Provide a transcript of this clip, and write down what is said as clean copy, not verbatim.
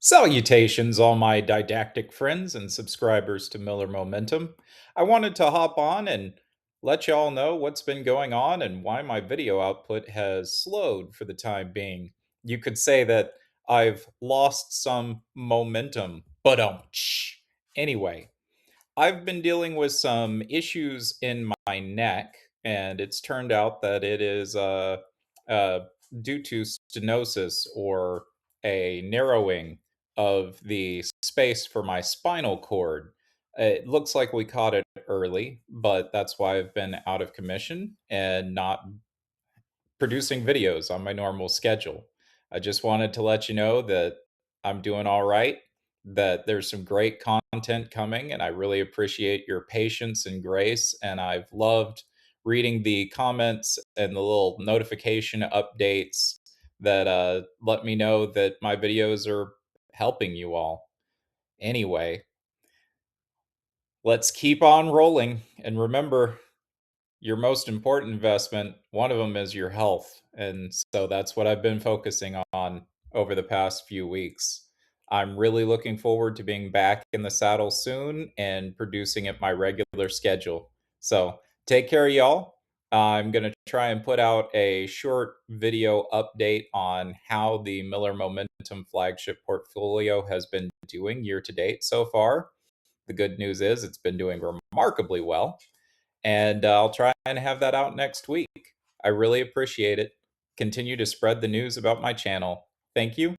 Salutations, all my didactic friends and subscribers to Miller Momentum. I wanted to hop on and let y'all know what's been going on and why my video output has slowed for the time being. You could say that I've lost some momentum, but anyway, I've been dealing with some issues in my neck, and it's turned out that it is uh, due to stenosis or a narrowing of the space for my spinal cord. It looks like we caught it early, but that's why I've been out of commission and not producing videos on my normal schedule. I just wanted to let you know that I'm doing all right, that there's some great content coming, and I really appreciate your patience and grace. And I've loved reading the comments and the little notification updates that let me know that my videos are helping you all. Anyway, let's keep on rolling. And remember, your most important investment, one of them is your health. And so that's what I've been focusing on over the past few weeks. I'm really looking forward to being back in the saddle soon and producing at my regular schedule. So take care, y'all. I'm going to try and put out a short video update on how the Miller Momentum Flagship Portfolio has been doing year to date so far. The good news is it's been doing remarkably well, and I'll try and have that out next week. I really appreciate it. Continue to spread the news about my channel. Thank you.